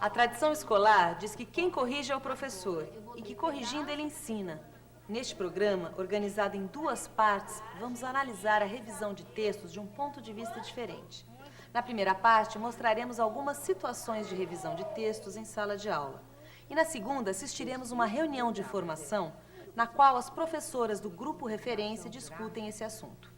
A tradição escolar diz que quem corrige é o professor e que corrigindo ele ensina. Neste programa, organizado em 2 partes, vamos analisar a revisão de textos de um ponto de vista diferente. Na primeira parte, mostraremos algumas situações de revisão de textos em sala de aula. E na segunda, assistiremos uma reunião de formação na qual as professoras do grupo referência discutem esse assunto.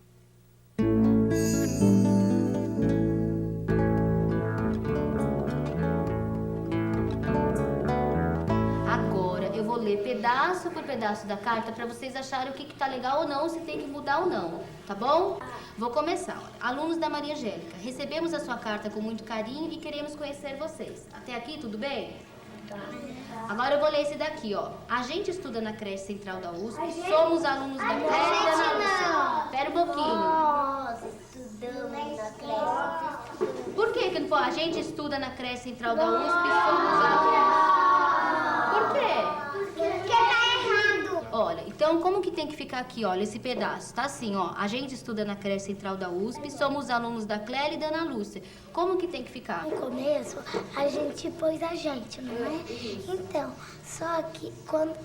Agora eu vou ler pedaço por pedaço da carta para vocês acharem o que tá legal ou não, se tem que mudar ou não, tá bom? Vou começar. Olha. Alunos da Maria Angélica, recebemos a sua carta com muito carinho e queremos conhecer vocês. Até aqui, tudo bem? Tá. Agora eu vou ler esse daqui, ó. A gente estuda na creche central da USP, somos alunos da creche da Ana Lúcia. Espera um pouquinho. Nós estudamos na creche. Por que não pode? A gente estuda na creche central da USP, somos alunos. Por quê? Porque tá errado. Olha, então como que tem que ficar aqui, olha, esse pedaço? Tá assim, ó. A gente estuda na creche central da USP, somos alunos da Clélia e da Ana Lúcia. Como que tem que ficar? No começo, a gente pôs a gente, não é? Então, só que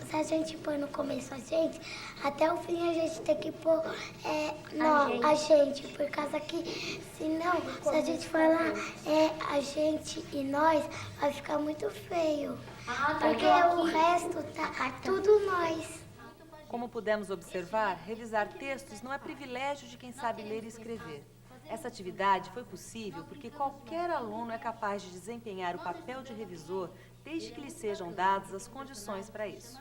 se a gente põe no começo a gente, até o fim a gente tem que pôr a gente, por causa que, senão, se a gente falar a gente e nós, vai ficar muito feio. Porque o resto tá tudo nós. Como pudemos observar, revisar textos não é privilégio de quem sabe ler e escrever. Essa atividade foi possível porque qualquer aluno é capaz de desempenhar o papel de revisor desde que lhe sejam dadas as condições para isso.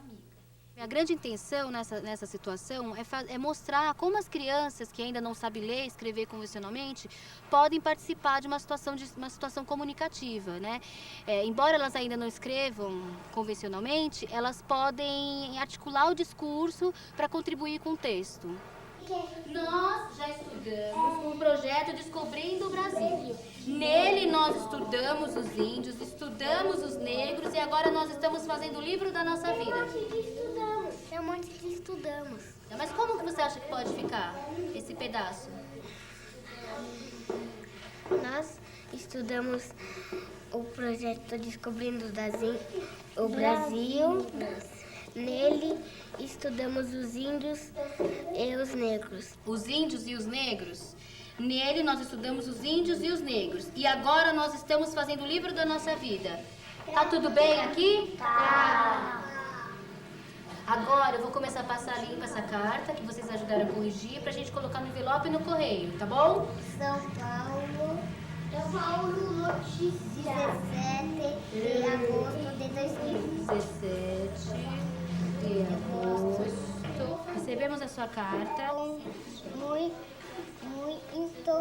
A grande intenção nessa situação é mostrar como as crianças que ainda não sabem ler e escrever convencionalmente podem participar de uma situação comunicativa, né? Embora elas ainda não escrevam convencionalmente, elas podem articular o discurso para contribuir com o texto. Nós já estudamos um projeto Descobrindo o Brasil. Nele nós estudamos os índios, estudamos os negros e agora nós estamos fazendo o livro da nossa vida. Tem um monte de estudamos. Mas como que você acha que pode ficar esse pedaço? Nós estudamos o projeto Descobrindo o Brasil. Nele estudamos os índios e os negros. Os índios e os negros? Nele nós estudamos os índios e os negros. E agora nós estamos fazendo o livro da nossa vida. Tá tudo bem aqui? Tá. Agora eu vou começar a passar limpo essa carta que vocês ajudaram a corrigir pra gente colocar no envelope e no correio, tá bom? São Paulo, notícia. 17 de agosto de 2000. 17 de agosto. Recebemos a sua carta. Muito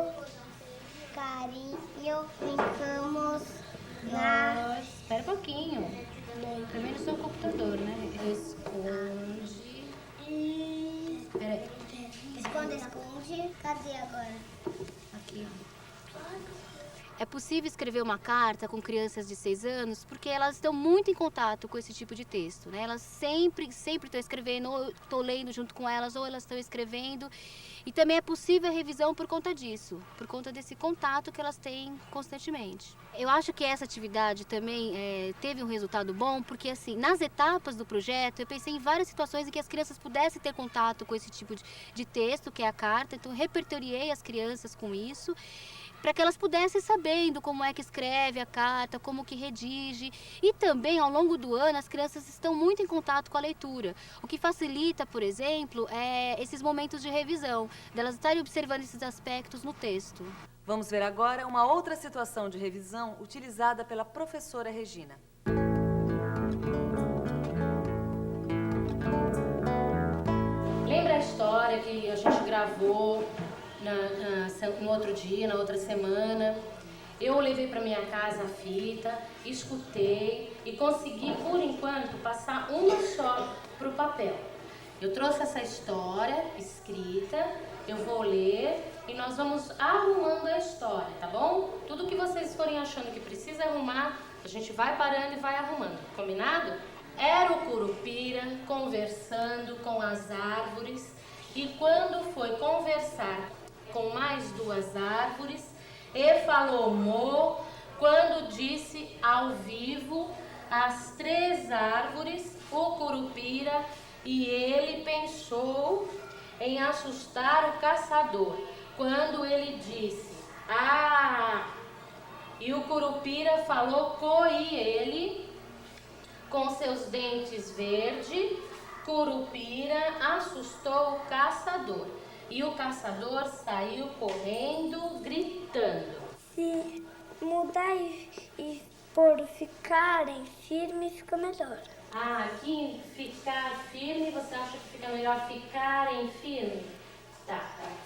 carinho. Brincamos na... Espera um pouquinho. Também no seu computador, né? Esconde. Espera aí. Esconde. Cadê agora? Aqui, ó. É possível escrever uma carta com crianças de 6 anos porque elas estão muito em contato com esse tipo de texto, né? Elas sempre estão escrevendo, ou estou lendo junto com elas, ou elas estão escrevendo. E também é possível a revisão por conta disso, por conta desse contato que elas têm constantemente. Eu acho que essa atividade também teve um resultado bom, porque assim, nas etapas do projeto, eu pensei em várias situações em que as crianças pudessem ter contato com esse tipo de texto, que é a carta. Então, eu repertoriei as crianças com isso, para que elas pudessem sabendo como é que escreve a carta, como que redige. E também, ao longo do ano, as crianças estão muito em contato com a leitura, o que facilita, por exemplo, esses momentos de revisão, delas estarem observando esses aspectos no texto. Vamos ver agora uma outra situação de revisão utilizada pela professora Regina. Lembra a história que a gente gravou no outro dia, na outra semana? Eu levei para minha casa a fita, escutei e consegui, por enquanto, passar uma só para o papel. Eu trouxe essa história escrita, eu vou ler e nós vamos arrumando a história, tá bom? Tudo que vocês forem achando que precisa arrumar, a gente vai parando e vai arrumando, combinado? Era o Curupira conversando com as árvores e quando foi conversar com mais 2 árvores, e falou mo, quando disse ao vivo as 3 árvores, o Curupira, e ele pensou em assustar o caçador, quando ele disse, ah! E o Curupira falou coi ele, com seus dentes verdes, Curupira assustou o caçador. E o caçador saiu correndo, gritando. Se mudar e por ficarem firmes, fica melhor. Ah, aqui ficar firme, você acha que fica melhor ficarem firme? Tá.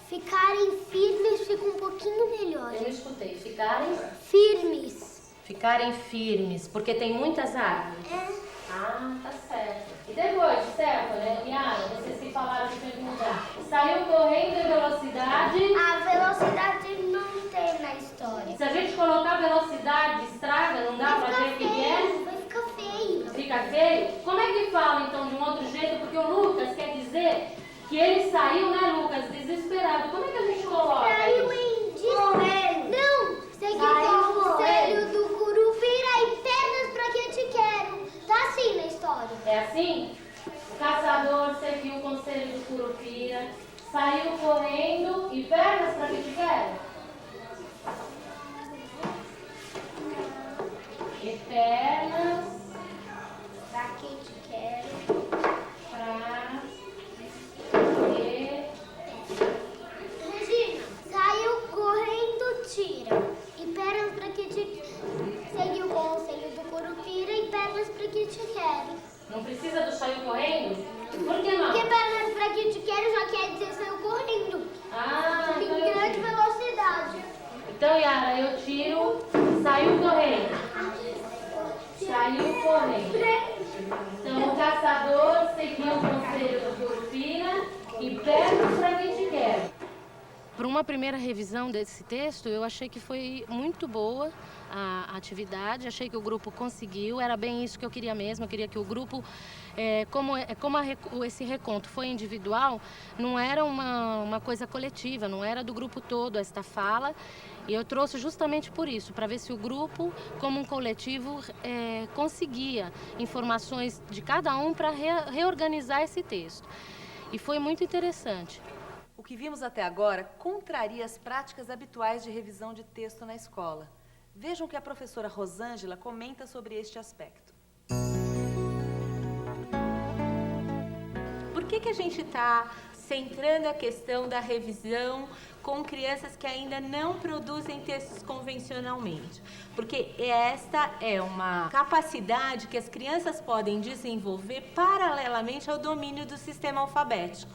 Ficarem firmes fica um pouquinho melhor. Eu não escutei. Ficarem? Firmes. Ficarem firmes, porque tem muitas árvores. É. Ah, tá certo. E depois, Stephanie e Yara, vocês que falaram que tinha que mudar. Saiu correndo em velocidade. A velocidade não tem na história. Se a gente colocar velocidade, estraga, não dá pra ver o que é? Vai ficar feio. Fica feio? Como é que fala então de um outro jeito? Porque o Lucas quer dizer que ele saiu, né, Lucas, desesperado. Como é que a gente coloca Saiu isso? em desespero. Não, seguiu o conselho do Curupira e pernas pra que eu te quero. Tá assim na história. É assim? O caçador seguiu o conselho do Curupira, saiu correndo e pernas pra que te quero? E pernas Pra que te quero. pra que... Regina, saiu correndo, tira. E pernas pra que te... Seguiu o conselho do Curupira e pernas pra que te quero. Não precisa do saiu correndo? Por que não? Porque pernas pra que te quero já quer dizer saiu correndo. Ah, então Em grande velocidade. Então, Yara, eu tiro, saiu correndo. Saiu correndo. Então, o caçador seguiu o conselho do Curupira e pernas pra que te quero. Para uma primeira revisão desse texto, eu achei que foi muito boa a atividade, achei que o grupo conseguiu, era bem isso que eu queria mesmo, eu queria que o grupo, esse reconto foi individual, não era uma coisa coletiva, não era do grupo todo esta fala, e eu trouxe justamente por isso, para ver se o grupo, como um coletivo, conseguia informações de cada um para reorganizar esse texto. E foi muito interessante. O que vimos até agora contraria as práticas habituais de revisão de texto na escola. Vejam o que a professora Rosângela comenta sobre este aspecto. Por que a gente está centrando a questão da revisão com crianças que ainda não produzem textos convencionalmente? Porque esta é uma capacidade que as crianças podem desenvolver paralelamente ao domínio do sistema alfabético.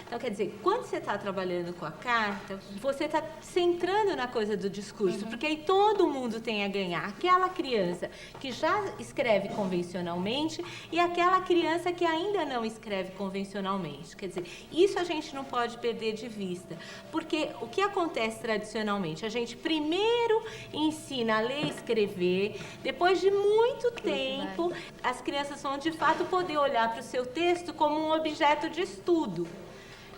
Então, quer dizer, quando você está trabalhando com a carta, você está centrando na coisa do discurso, porque aí todo mundo tem a ganhar. Aquela criança que já escreve convencionalmente e aquela criança que ainda não escreve convencionalmente. Quer dizer, isso a gente não pode perder de vista, porque o que acontece tradicionalmente? A gente primeiro ensina a ler e escrever, depois de muito tempo, as crianças vão de fato poder olhar para o seu texto como um objeto de estudo.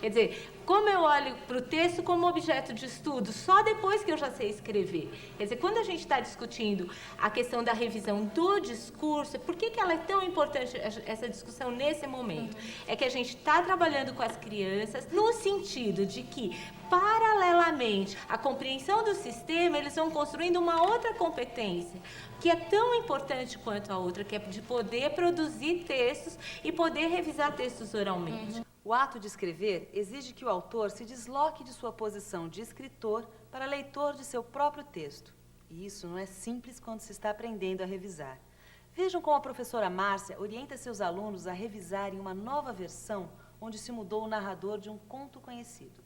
Quer dizer, como eu olho para o texto como objeto de estudo, só depois que eu já sei escrever. Quer dizer, quando a gente está discutindo a questão da revisão do discurso, por que ela é tão importante, essa discussão nesse momento? É que a gente está trabalhando com as crianças no sentido de que, paralelamente à compreensão do sistema, eles vão construindo uma outra competência, que é tão importante quanto a outra, que é de poder produzir textos e poder revisar textos oralmente. O ato de escrever exige que o autor se desloque de sua posição de escritor para leitor de seu próprio texto. E isso não é simples quando se está aprendendo a revisar. Vejam como a professora Márcia orienta seus alunos a revisarem uma nova versão onde se mudou o narrador de um conto conhecido.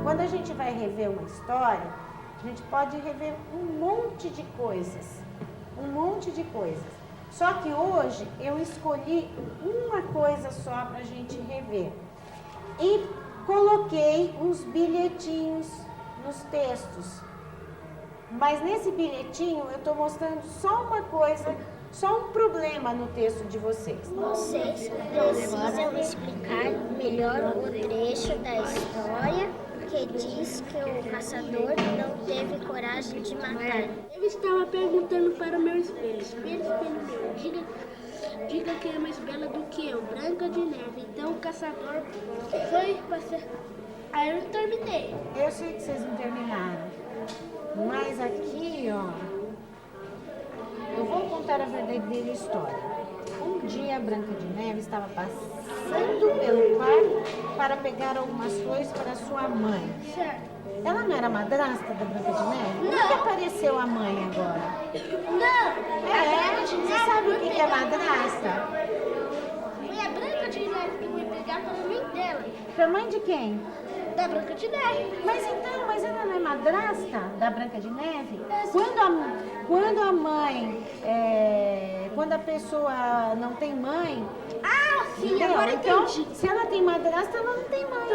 Quando a gente vai rever uma história, a gente pode rever um monte de coisas. Só que hoje eu escolhi uma coisa só para a gente rever. E coloquei uns bilhetinhos nos textos. Mas nesse bilhetinho eu estou mostrando só uma coisa, só um problema no texto de vocês. Vocês precisam explicar melhor o trecho da história porque diz que o caçador não teve coragem de matar. Eu estava perguntando para o meu espelho. Espelho, espelho meu, diga quem é mais bela do que eu, Branca de Neve. Então o caçador foi passar. Aí eu terminei. Eu sei que vocês não terminaram, mas aqui, ó, eu vou contar a verdadeira história. Um dia a Branca de Neve estava passando pelo parque para pegar algumas flores para sua mãe. Certo. Ela não era madrasta da Branca de Neve? Como que apareceu a mãe agora? Não! Você sabe o que é madrasta? Foi a Branca de Neve que foi pegar para a mãe dela. Pra mãe de quem? Da Branca de Neve. Mas ela não é madrasta da Branca de Neve? Quando a pessoa não tem mãe... Ah, sim, entendeu? agora então, entendi. se ela tem madrasta, ela não tem mãe.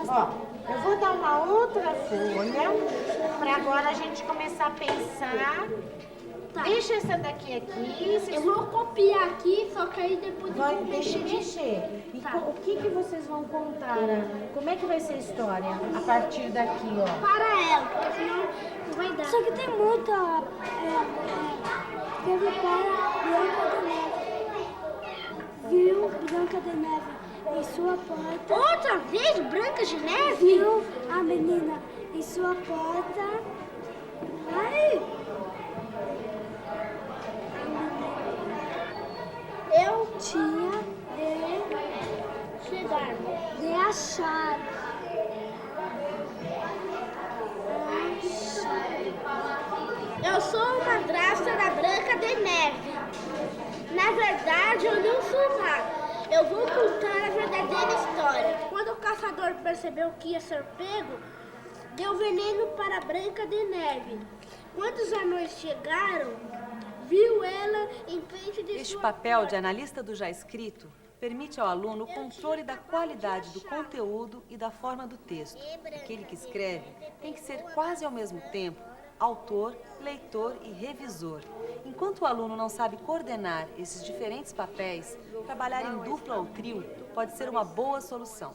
Ó, eu vou dar uma outra folha para agora a gente começar a pensar. Tá. Deixa essa daqui aqui. Eu vou copiar aqui, só que aí depois eu vou Deixa mexer. mexer. E Tá. o que vocês vão contar? Como é que vai ser a história a partir daqui, ó? Para ela, porque senão não vai dar. Só que tem muita... Teve para Branca de Neve. Viu Branca de Neve em sua porta. Outra vez, Branca de Neve? Viu a menina em sua porta. Ai. Eu tinha de Chegar. achar. Eu sou madrasta da Branca de Neve. Na verdade, eu não sou nada. Eu vou contar a verdadeira história. Quando o caçador percebeu que ia ser pego, deu veneno para a Branca de Neve. Quando os anões chegaram, viu ela em frente de Este sua papel porta. de analista do já escrito permite ao aluno o controle da qualidade do conteúdo e da forma do texto. Aquele que escreve tem que ser quase ao mesmo tempo autor, leitor e revisor. Enquanto o aluno não sabe coordenar esses diferentes papéis, trabalhar em dupla ou trio pode ser uma boa solução.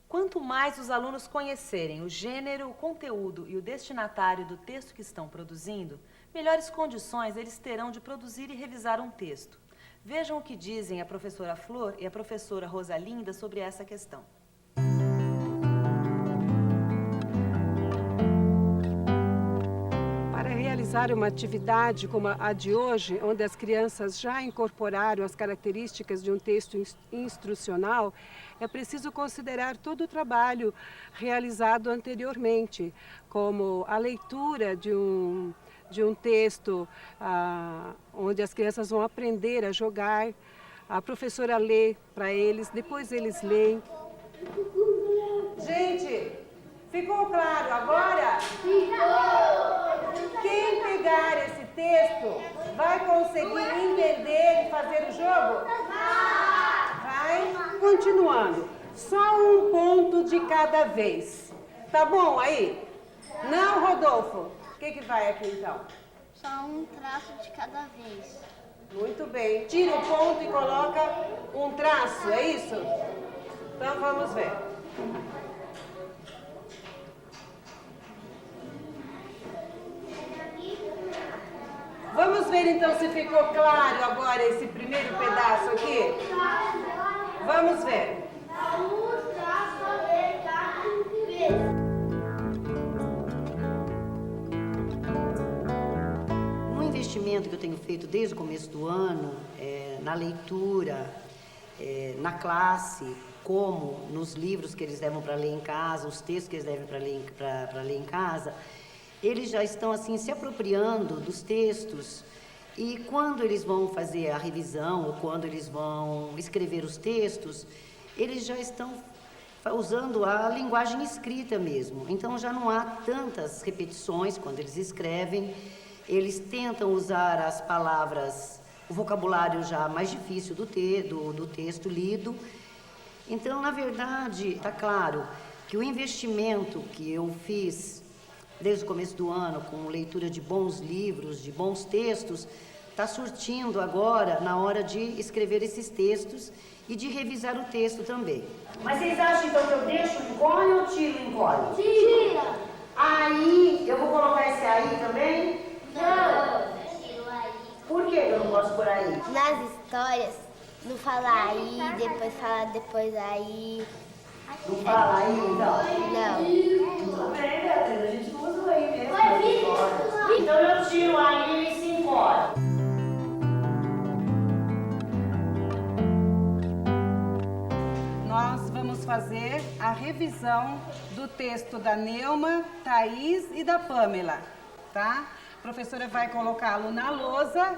Quanto mais os alunos conhecerem o gênero, o conteúdo e o destinatário do texto que estão produzindo, melhores condições eles terão de produzir e revisar um texto. Vejam o que dizem a professora Flor e a professora Rosalinda sobre essa questão. Para realizar uma atividade como a de hoje, onde as crianças já incorporaram as características de um texto instrucional, é preciso considerar todo o trabalho realizado anteriormente, como a leitura de um texto onde as crianças vão aprender a jogar, a professora lê para eles, depois eles leem. Gente, ficou claro agora? Quem pegar esse texto vai conseguir entender e fazer o jogo? Vai? Continuando. Só um ponto de cada vez. Tá bom aí? Não, Rodolfo? O que vai aqui então? Só um traço de cada vez. Muito bem. Tira o ponto e coloca um traço, é isso? Então vamos ver. Vamos ver então se ficou claro agora esse primeiro pedaço aqui? Vamos ver. Um investimento que eu tenho feito desde o começo do ano, na leitura, na classe, como nos livros que eles levam para ler em casa, os textos que eles levam para ler em casa, eles já estão assim se apropriando dos textos e quando eles vão fazer a revisão ou quando eles vão escrever os textos, eles já estão usando a linguagem escrita mesmo. Então já não há tantas repetições quando eles escrevem. Eles tentam usar as palavras, o vocabulário já mais difícil do texto lido. Então, na verdade, está claro que o investimento que eu fiz desde o começo do ano, com leitura de bons livros, de bons textos, está surtindo agora na hora de escrever esses textos e de revisar o texto também. Mas vocês acham então que eu deixo o encolhe ou tiro o encolhe? Tira! Aí, eu vou colocar esse aí também? Não! Por que eu não posso por aí? Nas histórias, não fala aí, depois fala depois aí. Não fala aí, então? Não. Tudo bem, Beatriz, a gente não usa o aí mesmo nas histórias. Então eu tiro aí e se encolhe. Nós vamos fazer a revisão do texto da Neuma, Thaís e da Pamela, tá? A professora vai colocá-lo na lousa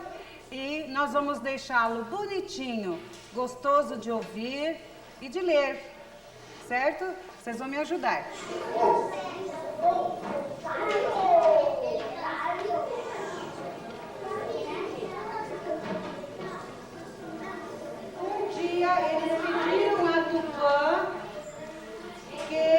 e nós vamos deixá-lo bonitinho, gostoso de ouvir e de ler, certo? Vocês vão me ajudar. Um dia eles pediram a Tupã que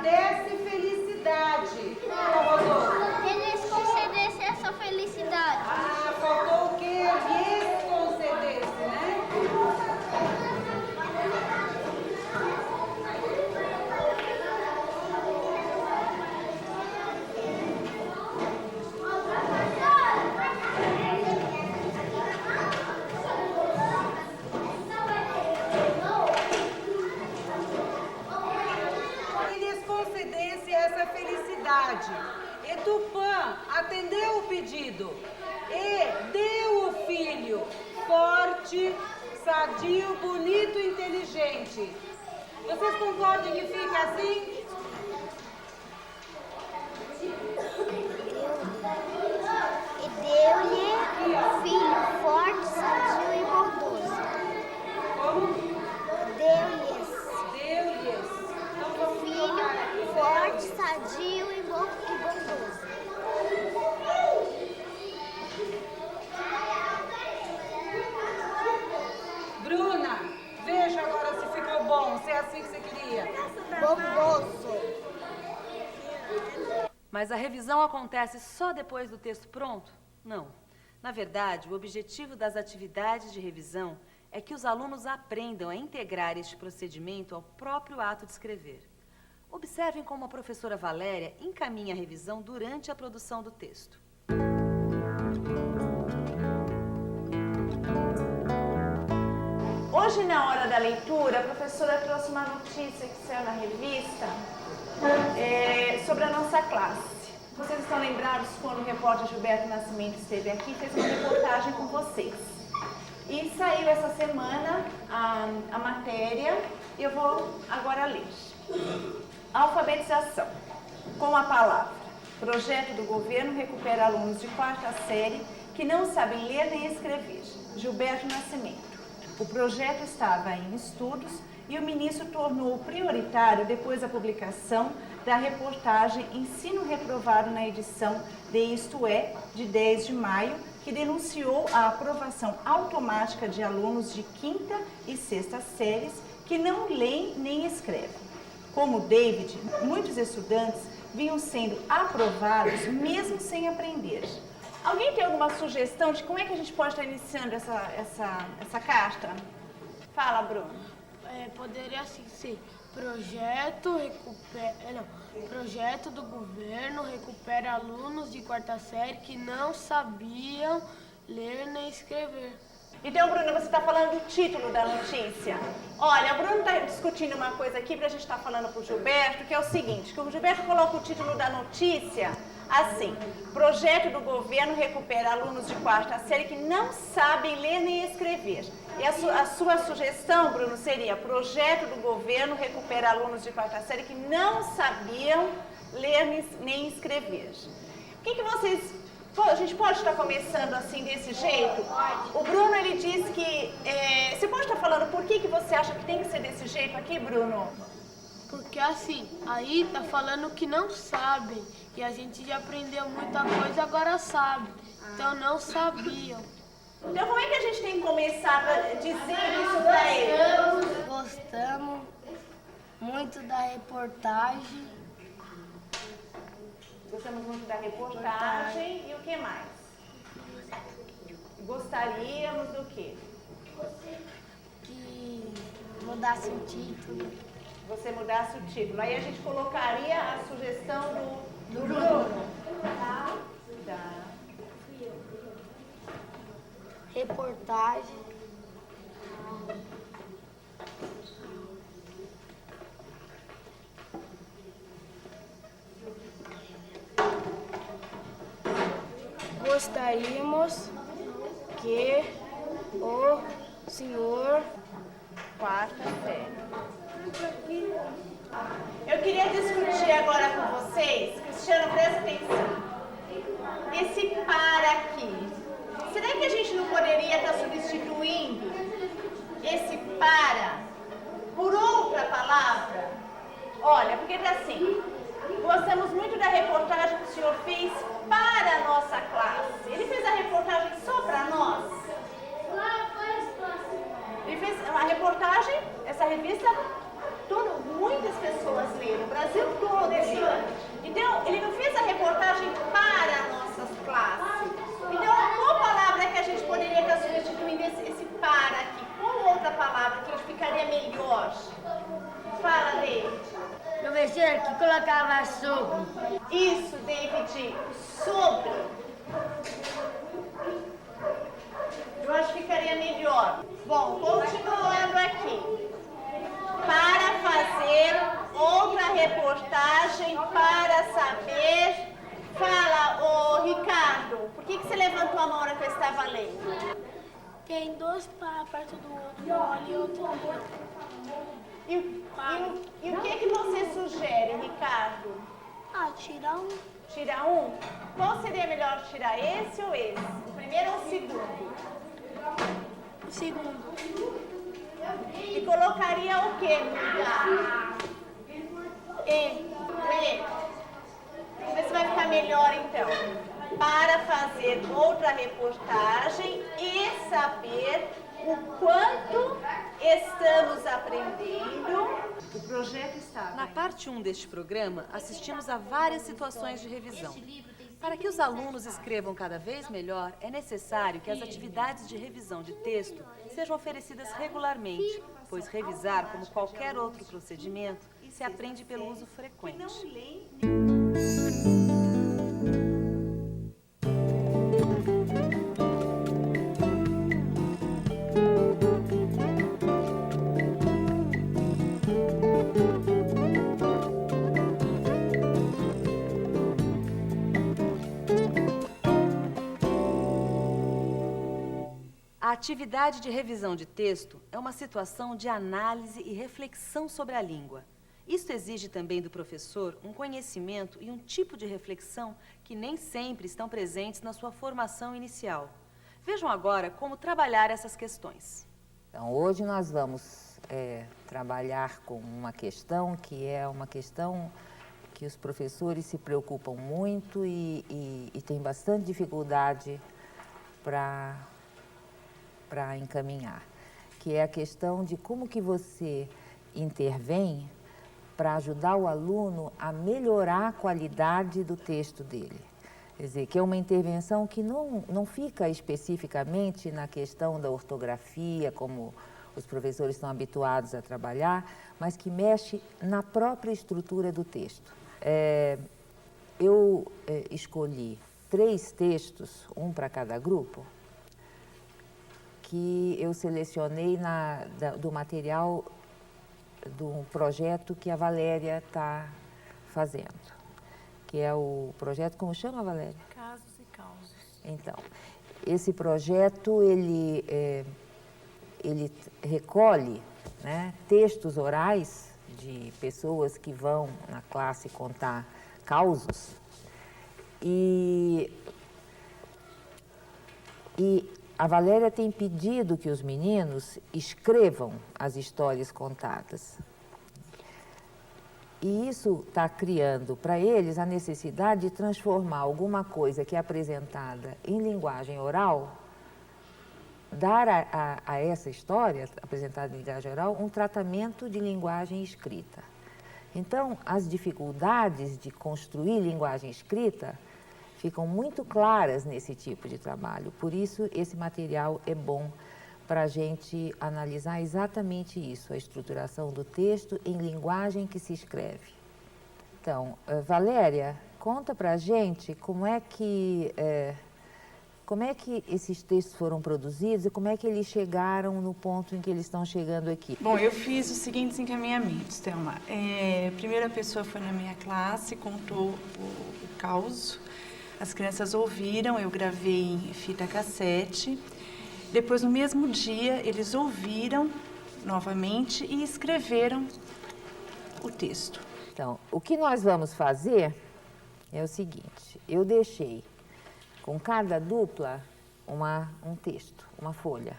desse felicidade. Fala, Rodolfo. Eles concedessem essa felicidade. Ah, faltou o quê? Lhes concedesse, né? Que lhes concedesse essa felicidade. E Tupã atendeu o pedido e deu o filho forte, sadio, bonito e inteligente. Vocês concordam que fica assim? E deu-lhe um filho forte, sadio e bondoso. Como? Deu-lhes Deu-lhes. Então vamos filho colocar aqui. forte, sadio e bondoso. Bruna, veja agora se ficou bom, se é assim que você queria. Bondoso. Mas a revisão acontece só depois do texto pronto? Não. Na verdade, o objetivo das atividades de revisão é que os alunos aprendam a integrar este procedimento ao próprio ato de escrever. Observem como a professora Valéria encaminha a revisão durante a produção do texto. Hoje, na hora da leitura, a professora trouxe uma notícia que saiu na revista sobre a nossa classe. Vocês estão lembrados quando o repórter Gilberto Nascimento esteve aqui e fez uma reportagem com vocês. E saiu essa semana a matéria, e eu vou agora ler. Alfabetização. Com a palavra. Projeto do governo recupera alunos de 4ª série que não sabem ler nem escrever. Gilberto Nascimento. O projeto estava em estudos e o ministro tornou prioritário depois da publicação da reportagem Ensino Reprovado na edição de Isto É, de 10 de maio, que denunciou a aprovação automática de alunos de 5ª e 6ª séries que não leem nem escrevem. Como David, muitos estudantes vinham sendo aprovados mesmo sem aprender. Alguém tem alguma sugestão de como é que a gente pode estar iniciando essa carta? Fala, Bruno. Poderia assim ser projeto do governo recupera alunos de 4ª série que não sabiam ler nem escrever. Então, Bruno, você está falando do título da notícia. Olha, o Bruno está discutindo uma coisa aqui para a gente estar falando para o Gilberto, que é o seguinte, que o Gilberto coloca o título da notícia assim: projeto do governo recupera alunos de 4ª série que não sabem ler nem escrever. E a sua sugestão, Bruno, seria: projeto do governo recupera alunos de 4ª série que não sabiam ler nem escrever. O que vocês... A gente pode estar começando assim, desse jeito? O Bruno, ele diz que... você pode estar falando por que você acha que tem que ser desse jeito aqui, Bruno? Porque assim, aí tá falando que não sabem. E a gente já aprendeu muita coisa, agora sabe. Então não sabiam. Então como é que a gente tem que começar para dizer isso para eles? Gostamos muito da reportagem. Gostamos muito da reportagem e o que mais? Gostaríamos do quê? Que mudasse o título. Você mudasse o título. Aí a gente colocaria a sugestão do Bruno. Tá. Reportagem. Gostaríamos que o senhor... Quarta série. Eu queria discutir agora com vocês, Cristiano, presta atenção. Esse para aqui. Será que a gente não poderia estar substituindo esse para por outra palavra? Olha, porque tá assim, gostamos muito da reportagem que o senhor fez para a nossa classe. Ele fez a reportagem só para nós. Ele fez uma reportagem, essa revista, muitas pessoas leram, o Brasil todo lê. Então, ele não fez a reportagem para nossas classes. Então, qual palavra que a gente poderia estar substituindo esse para aqui? Qual outra palavra que ficaria melhor? Fala, David. Professor, que colocava sobre. Isso, David, sobre. Eu acho que ficaria melhor. Bom, continuando aqui. Para fazer outra reportagem, para saber... Fala, ô Ricardo, por que você levantou a mão na hora que eu estava lendo? Tem dois para perto do outro, um ali e outro ali. E o que você sugere, Ricardo? Tira um. Tira um? Qual seria melhor tirar, esse ou esse? O primeiro ou o segundo? O segundo. E colocaria o que no lugar? E. Vamos ver se vai ficar melhor então. Para fazer outra reportagem e saber o quanto estamos aprendendo. O projeto está. Na parte 1 deste programa, assistimos a várias situações de revisão. Para que os alunos escrevam cada vez melhor, é necessário que as atividades de revisão de texto sejam oferecidas regularmente, pois revisar, como qualquer outro procedimento, se aprende pelo uso frequente. A atividade de revisão de texto é uma situação de análise e reflexão sobre a língua. Isso exige também do professor um conhecimento e um tipo de reflexão que nem sempre estão presentes na sua formação inicial. Vejam agora como trabalhar essas questões. Então, hoje nós vamos trabalhar com uma questão que é uma questão que os professores se preocupam muito e têm bastante dificuldade para encaminhar, que é a questão de como que você intervém para ajudar o aluno a melhorar a qualidade do texto dele. Quer dizer, que é uma intervenção que não fica especificamente na questão da ortografia, como os professores estão habituados a trabalhar, mas que mexe na própria estrutura do texto. Eu escolhi 3 textos, um para cada grupo, que eu selecionei do material do projeto que a Valéria está fazendo, que é o projeto, como chama, Valéria? Casos e causos. Então, esse projeto, ele recolhe, né, textos orais de pessoas que vão na classe contar causos e a Valéria tem pedido que os meninos escrevam as histórias contadas. E isso está criando para eles a necessidade de transformar alguma coisa que é apresentada em linguagem oral, dar a essa história apresentada em linguagem oral um tratamento de linguagem escrita. Então, as dificuldades de construir linguagem escrita ficam muito claras nesse tipo de trabalho. Por isso, esse material é bom para a gente analisar exatamente isso, a estruturação do texto em linguagem que se escreve. Então, Valéria, conta para a gente como é que esses textos foram produzidos e como é que eles chegaram no ponto em que eles estão chegando aqui. Bom, eu fiz os seguintes encaminhamentos, Thelma. A primeira pessoa foi na minha classe, contou o caos, as crianças ouviram, eu gravei em fita cassete. Depois, no mesmo dia, eles ouviram novamente e escreveram o texto. Então, o que nós vamos fazer é o seguinte, eu deixei com cada dupla um texto, uma folha.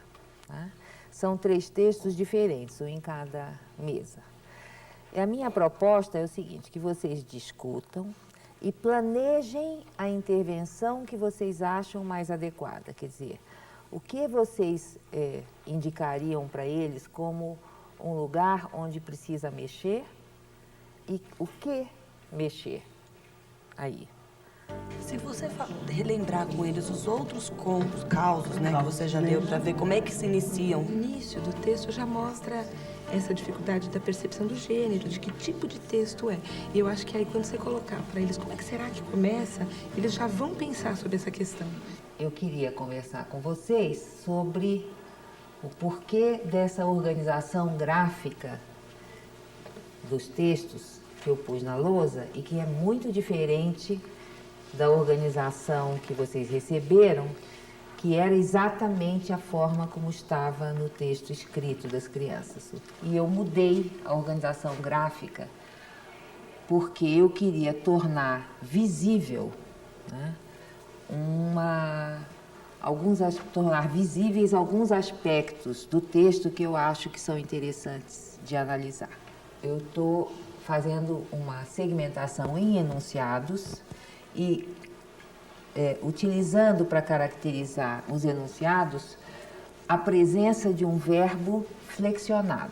Tá? São 3 textos diferentes, um em cada mesa. E a minha proposta é o seguinte, que vocês discutam e planejem a intervenção que vocês acham mais adequada. Quer dizer, o que vocês indicariam para eles como um lugar onde precisa mexer e o que mexer aí. Se você relembrar com eles os outros contos, causos, né, que você já leu, para ver como é que se iniciam. O início do texto já mostra essa dificuldade da percepção do gênero, de que tipo de texto é. E eu acho que aí, quando você colocar para eles como é que será que começa, eles já vão pensar sobre essa questão. Eu queria conversar com vocês sobre o porquê dessa organização gráfica dos textos que eu pus na lousa e que é muito diferente da organização que vocês receberam, que era exatamente a forma como estava no texto escrito das crianças. E eu mudei a organização gráfica porque eu queria tornar visível, né, tornar visíveis alguns aspectos do texto que eu acho que são interessantes de analisar. Eu estou fazendo uma segmentação em enunciados e utilizando para caracterizar os enunciados a presença de um verbo flexionado.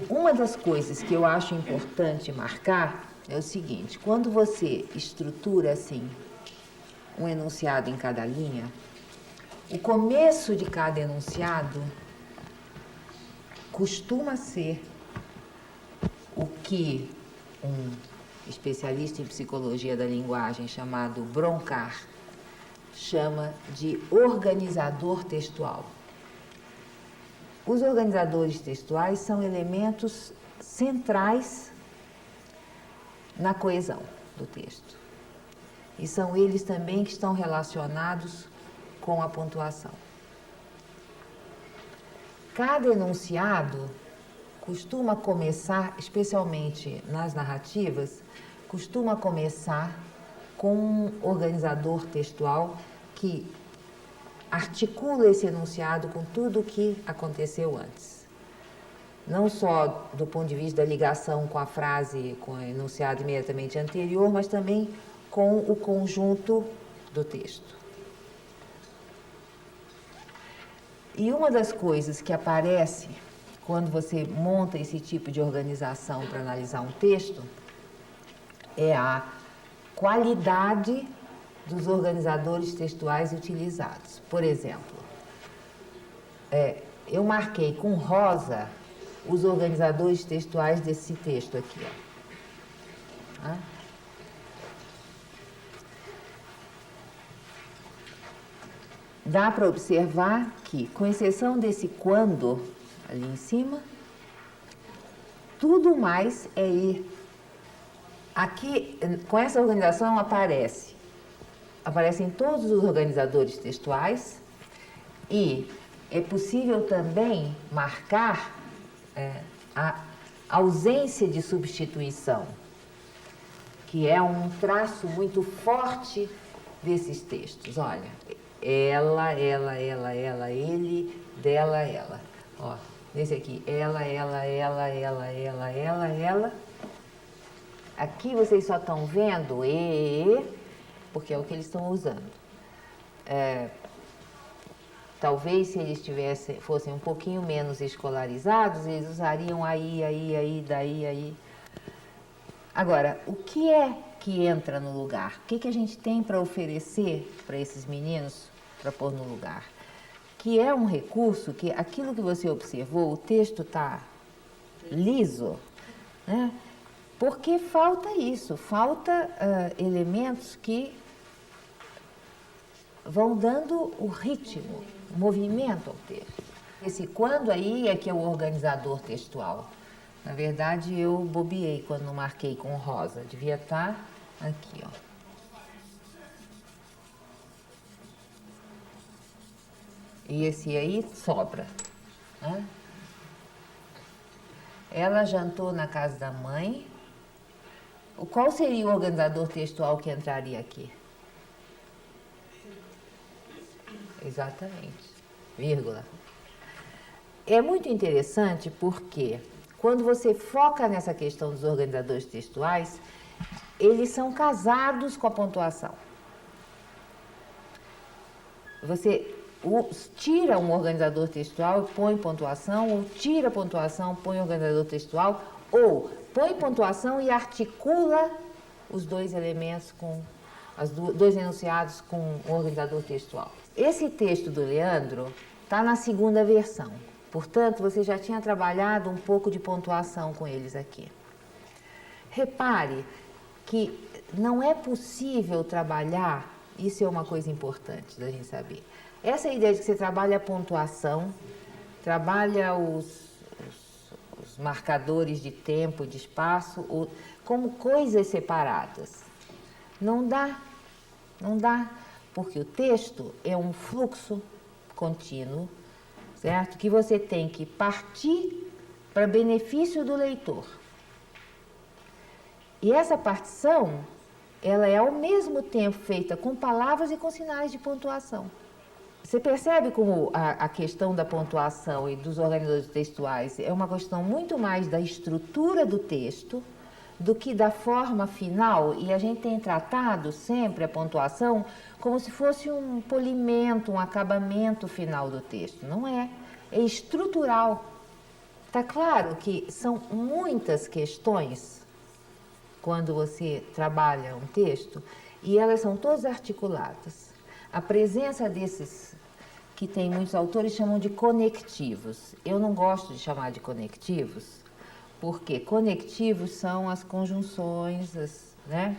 Uma das coisas que eu acho importante marcar é o seguinte, quando você estrutura assim um enunciado em cada linha, o começo de cada enunciado costuma ser o que um especialista em psicologia da linguagem chamado Broncar chama de organizador textual. Os organizadores textuais são elementos centrais na coesão do texto. E são eles também que estão relacionados com a pontuação. Cada enunciado costuma começar, especialmente nas narrativas, costuma começar com um organizador textual que articula esse enunciado com tudo o que aconteceu antes. Não só do ponto de vista da ligação com a frase, com o enunciado imediatamente anterior, mas também com o conjunto do texto. E uma das coisas que aparece quando você monta esse tipo de organização para analisar um texto é a qualidade dos organizadores textuais utilizados. Por exemplo, eu marquei com rosa os organizadores textuais desse texto aqui. Ó. Dá para observar que, com exceção desse quando, ali em cima, tudo mais é ir. Aqui, com essa organização, aparecem todos os organizadores textuais e é possível também marcar a ausência de substituição, que é um traço muito forte desses textos. Olha, ela, ele, dela, ela. Ó, nesse aqui, ela. Aqui vocês só estão vendo porque é o que eles estão usando. Talvez se eles fossem um pouquinho menos escolarizados, eles usariam aí, daí, aí. Agora, o que é que entra no lugar? O que a gente tem para oferecer para esses meninos para pôr no lugar? Que é um recurso que aquilo que você observou, o texto está liso, né? Porque falta isso, falta elementos que vão dando o ritmo, o movimento ao texto. Esse quando aí é que é o organizador textual. Na verdade, eu bobeei quando não marquei com rosa. Devia estar aqui, ó. E esse aí sobra, né? Ela jantou na casa da mãe. Qual seria o organizador textual que entraria aqui? Exatamente, vírgula. É muito interessante porque quando você foca nessa questão dos organizadores textuais, eles são casados com a pontuação. Você tira um organizador textual e põe pontuação, ou tira a pontuação, põe organizador textual, ou põe pontuação e articula os dois elementos com dois enunciados com o organizador textual. Esse texto do Leandro está na segunda versão, portanto, você já tinha trabalhado um pouco de pontuação com eles aqui. Repare que não é possível trabalhar, isso é uma coisa importante da gente saber. Essa ideia de que você trabalha a pontuação, trabalha os marcadores de tempo, de espaço, como coisas separadas. Não dá, porque o texto é um fluxo contínuo, certo? Que você tem que partir para benefício do leitor. E essa partição, ela é ao mesmo tempo feita com palavras e com sinais de pontuação. Você percebe como a questão da pontuação e dos organizadores textuais é uma questão muito mais da estrutura do texto do que da forma final, e a gente tem tratado sempre a pontuação como se fosse um polimento, um acabamento final do texto. Não é, é estrutural. Está claro que são muitas questões quando você trabalha um texto e elas são todas articuladas. A presença desses, que tem muitos autores chamam de conectivos. Eu não gosto de chamar de conectivos, porque conectivos são as conjunções, né,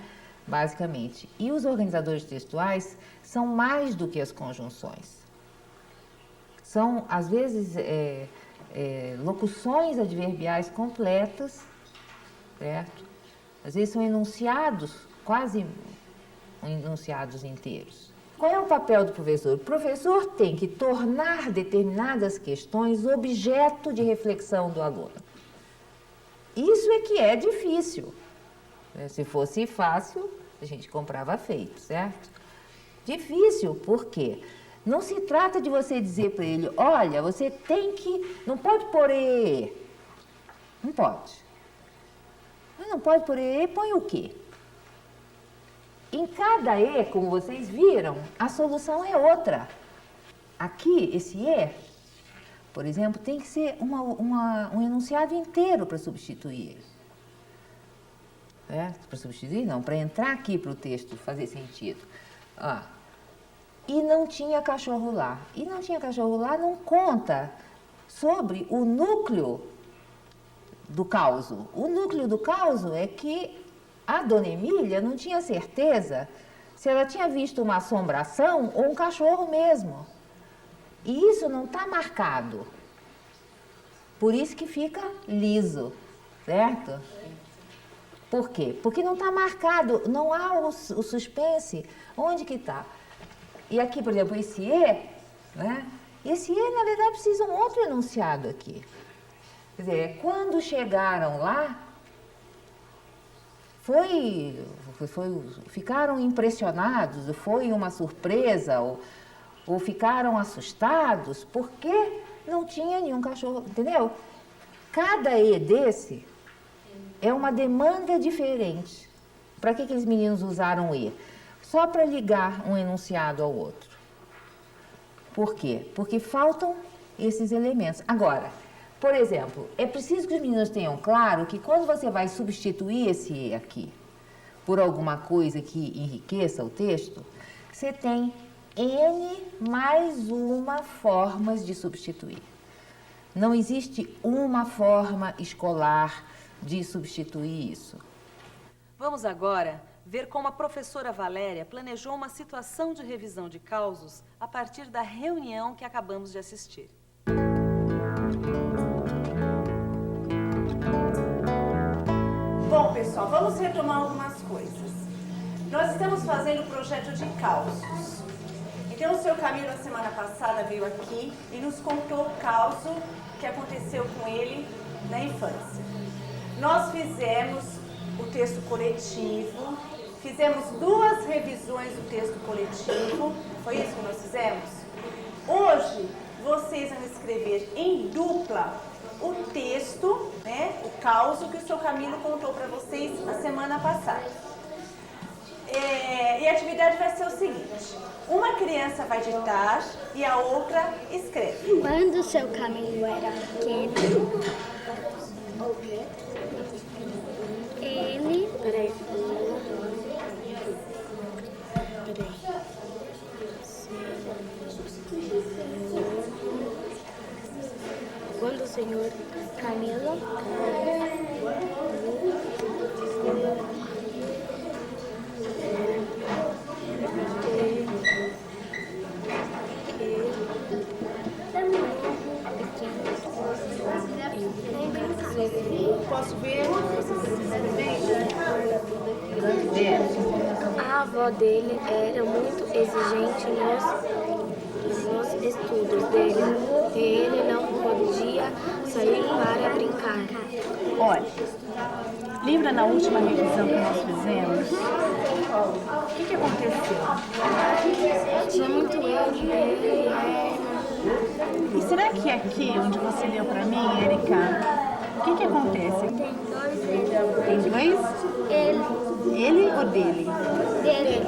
basicamente. E os organizadores textuais são mais do que as conjunções. São, às vezes, locuções adverbiais completas, certo? Às vezes são enunciados, quase enunciados inteiros. Qual é o papel do professor? O professor tem que tornar determinadas questões objeto de reflexão do aluno. Isso é que é difícil. Se fosse fácil, a gente comprava feito, certo? Difícil, por quê? Não se trata de você dizer para ele, olha, você tem que, não pode pôr e. Não pode. Mas não pode pôr e, põe o quê? Em cada E, como vocês viram, a solução é outra. Aqui, esse E, por exemplo, tem que ser um enunciado inteiro para substituir ele. Para substituir, não, para entrar aqui para o texto fazer sentido. E não tinha cachorro lá. E não tinha cachorro lá não conta sobre o núcleo do causo. O núcleo do causo é que a dona Emília não tinha certeza se ela tinha visto uma assombração ou um cachorro mesmo. E isso não está marcado. Por isso que fica liso, certo? Por quê? Porque não está marcado, não há o suspense. Onde que está? E aqui, por exemplo, esse E, né? Esse E, na verdade, precisa um outro enunciado aqui. Quer dizer, quando chegaram lá, ficaram impressionados, foi uma surpresa, ou ficaram assustados, porque não tinha nenhum cachorro, entendeu? Cada E desse é uma demanda diferente. Para que aqueles meninos usaram E? Só para ligar um enunciado ao outro. Por quê? Porque faltam esses elementos. Agora, por exemplo, é preciso que os meninos tenham claro que quando você vai substituir esse E aqui por alguma coisa que enriqueça o texto, você tem N mais uma formas de substituir. Não existe uma forma escolar de substituir isso. Vamos agora ver como a professora Valéria planejou uma situação de revisão de causos a partir da reunião que acabamos de assistir. Bom, pessoal, vamos retomar algumas coisas. Nós estamos fazendo o projeto de causos. Então, o seu Camilo, na semana passada, veio aqui e nos contou o caso que aconteceu com ele na infância. Nós fizemos o texto coletivo, fizemos 2 revisões do texto coletivo, foi isso que nós fizemos? Hoje, vocês vão escrever em dupla o texto, né, o caso que o seu Camilo contou para vocês na semana passada. E a atividade vai ser o seguinte: uma criança vai ditar e a outra escreve. Quando o seu Camilo era pequeno, ele... Peraí. Quando o senhor Camilo... Posso ver? A avó dele era muito exigente nos estudos dele. E ele não podia sair para brincar. Olha, lembra na última revisão que nós fizemos? O que aconteceu? Tinha muito ele. E será que aqui, onde você leu para mim, Erika, o que acontece? Tem 2? Ele. Ele ou dele? Dele.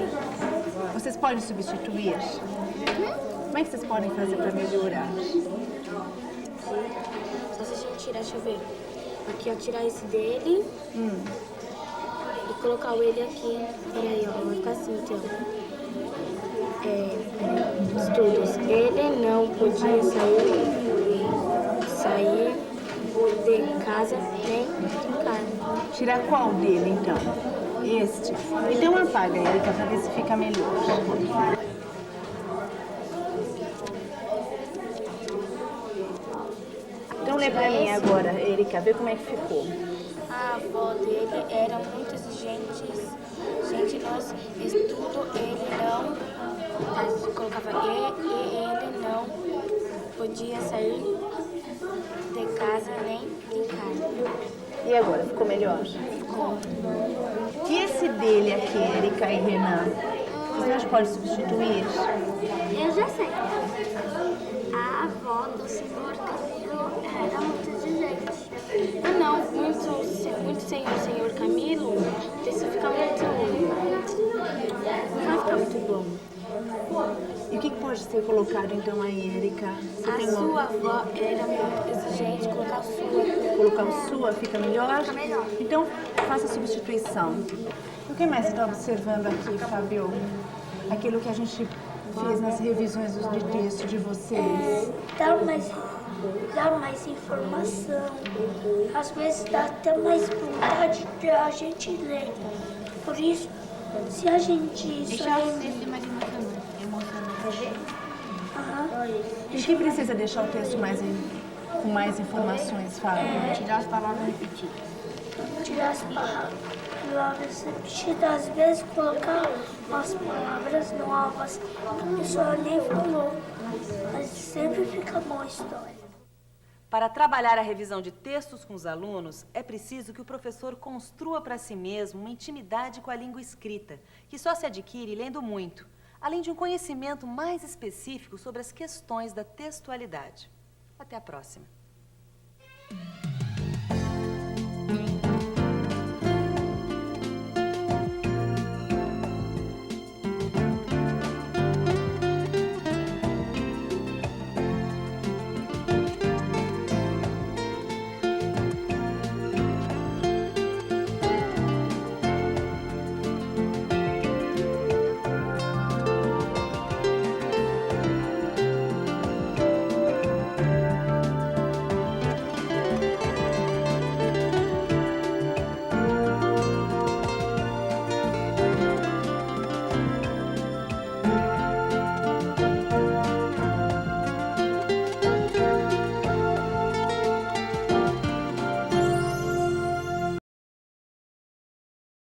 Vocês podem substituir? Como é que vocês podem fazer para melhorar? Só se a gente tirar, deixa eu ver. Aqui, ó, tirar esse dele e colocar o ele aqui. Peraí, ó, vai ficar assim, então. Estudos. Ele não podia sair de casa nem brincar. Tirar qual dele, então? Este. Então apaga, Erika, para ver se fica melhor. Então lê pra mim agora, Erika, vê como é que ficou. A avó dele era muito exigente. Gente, nós estudo, ele não colocava ele não podia sair de casa nem brincar. E agora, ficou melhor? Ficou. E esse dele aqui, Erika e Renan, vocês podem substituir? Eu já sei. A avó do senhor Camilo era muito exigente. Ah, não, muito senhor Camilo, isso fica muito... Não vai ficar muito bom. E o que pode ser colocado então aí, Erika? Sua avó era muito exigente, colocar o sua. Colocar o sua fica melhor? Fica melhor. Então, faça a substituição. O que mais você está observando aqui, Fábio? Aquilo que a gente fez nas revisões de texto de vocês. Dá mais informação. Às vezes dá até mais vontade de a gente ler. Por isso, se a gente... Deixa eu ser mais emocionante. E o que precisa deixar o texto com mais informações, Fábio? Tirar as palavras repetidas. Tirar as palavras repetidas. Às vezes colocar as palavras novas que a pessoa nem falou. Mas sempre fica boa a história. Para trabalhar a revisão de textos com os alunos, é preciso que o professor construa para si mesmo uma intimidade com a língua escrita, que só se adquire lendo muito, além de um conhecimento mais específico sobre as questões da textualidade. Até a próxima.